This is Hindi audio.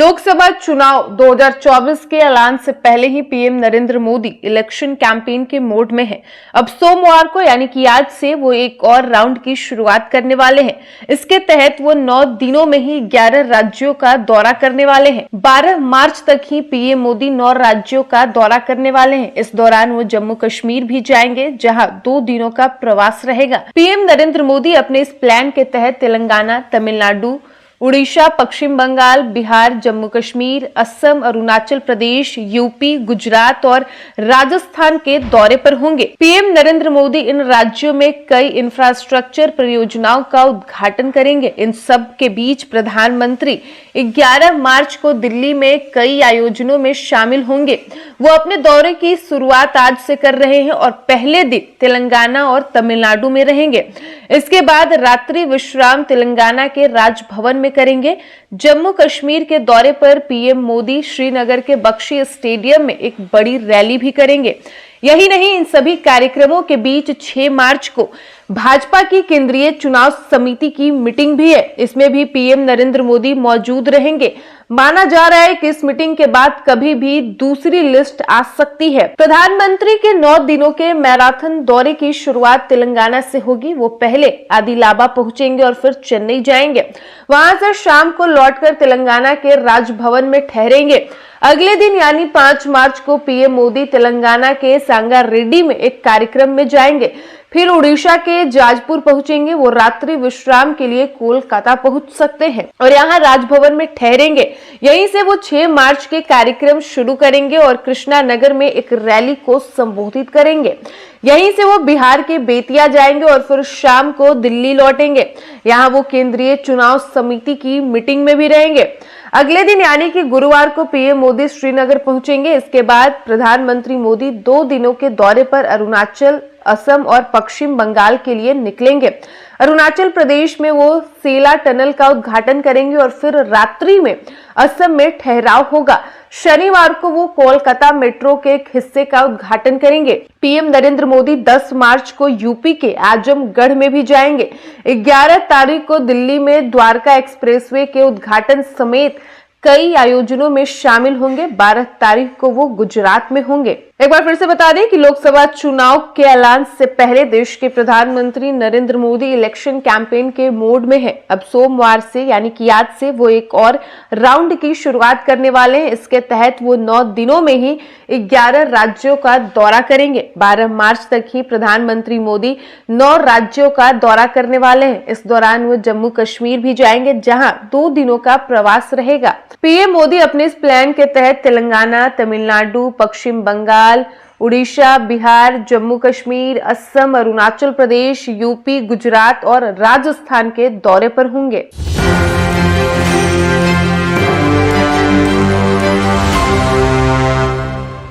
लोकसभा चुनाव 2024 के ऐलान से पहले ही PM Narendra Modi election campaign के मोड में हैं। अब सोमवार को यानी कि आज से वो एक और राउंड की शुरुआत करने वाले हैं। इसके तहत वो 9 दिनों में ही 11 राज्यों का दौरा करने वाले हैं। 12 मार्च तक ही पीएम मोदी 9 राज्यों का दौरा करने वाले हैं। इस दौरान वो जम्मू कश्मीर भी जाएंगे, जहां 2 दिनों का प्रवास रहेगा। पीएम नरेंद्र मोदी अपने इस प्लान के तहत तेलंगाना, तमिलनाडु, उड़ीसा, पश्चिम बंगाल, बिहार, जम्मू कश्मीर, असम, अरुणाचल प्रदेश, यूपी, गुजरात और राजस्थान के दौरे पर होंगे। पीएम नरेंद्र मोदी इन राज्यों में कई इंफ्रास्ट्रक्चर परियोजनाओं का उद्घाटन करेंगे। इन सब के बीच प्रधानमंत्री 11 मार्च को दिल्ली में कई आयोजनों में शामिल होंगे। वो अपने दौरे की शुरुआत आज से कर रहे हैं और पहले दिन तेलंगाना और तमिलनाडु में रहेंगे। इसके बाद रात्रि विश्राम तेलंगाना के राजभवन में करेंगे। जम्मू कश्मीर के दौरे पर पीएम मोदी श्रीनगर के बख्शी स्टेडियम में एक बड़ी रैली भी करेंगे। यही नहीं, इन सभी कार्यक्रमों के बीच 6 मार्च को भाजपा की केंद्रीय चुनाव समिति की मीटिंग भी है। इसमें भी पीएम नरेंद्र मोदी मौजूद रहेंगे। माना जा रहा है कि इस मीटिंग के बाद कभी भी दूसरी लिस्ट आ सकती है। प्रधानमंत्री के 9 दिनों के मैराथन दौरे की शुरुआत तेलंगाना से होगी। वो पहले आदिलाबा पहुंचेंगे और फिर चेन्नई जाएंगे। वहां से शाम को लौटकर तेलंगाना के राजभवन में ठहरेंगे। अगले दिन यानी 5 मार्च को पीएम मोदी तेलंगाना के सांगारेड्डी में एक कार्यक्रम में जाएंगे। फिर उड़ीसा के जाजपुर पहुंचेंगे। वो रात्रि विश्राम के लिए कोलकाता पहुंच सकते हैं और यहाँ राजभवन में ठहरेंगे। यहीं से वो 6 मार्च के कार्यक्रम शुरू करेंगे और कृष्णा नगर में एक रैली को संबोधित करेंगे। यहीं से वो बिहार के बेतिया जाएंगे और फिर शाम को दिल्ली लौटेंगे। यहाँ वो केंद्रीय चुनाव समिति की मीटिंग में भी रहेंगे। अगले दिन यानी कि गुरुवार को पीएम मोदी श्रीनगर पहुंचेंगे। इसके बाद प्रधानमंत्री मोदी 2 दिनों के दौरे पर अरुणाचल, असम और पश्चिम बंगाल के लिए निकलेंगे। अरुणाचल प्रदेश में वो सेला टनल का उद्घाटन करेंगे और फिर रात्रि में असम में ठहराव होगा। शनिवार को वो कोलकाता मेट्रो के एक हिस्से का उद्घाटन करेंगे। पीएम नरेंद्र मोदी 10 मार्च को यूपी के आजमगढ़ में भी जाएंगे। 11 तारीख को दिल्ली में द्वारका एक्सप्रेसवे के उद्घाटन समेत कई आयोजनों में शामिल होंगे। 12 तारीख को वो गुजरात में होंगे। एक बार फिर से बता दें कि लोकसभा चुनाव के ऐलान से पहले देश के प्रधानमंत्री नरेंद्र मोदी इलेक्शन कैंपेन के मोड में है। अब सोमवार से यानी कि आज से वो एक और राउंड की शुरुआत करने वाले हैं। इसके तहत वो 9 दिनों में ही 11 राज्यों का दौरा करेंगे। 12 मार्च तक ही प्रधानमंत्री मोदी 9 राज्यों का दौरा करने वाले हैं। इस दौरान वो जम्मू कश्मीर भी जाएंगे, जहां 2 दिनों का प्रवास रहेगा। पीएम मोदी अपने इस प्लान के तहत तेलंगाना, तमिलनाडु, पश्चिम बंगाल, उड़ीसा, बिहार, जम्मू कश्मीर, असम, अरुणाचल प्रदेश, यूपी, गुजरात और राजस्थान के दौरे पर होंगे।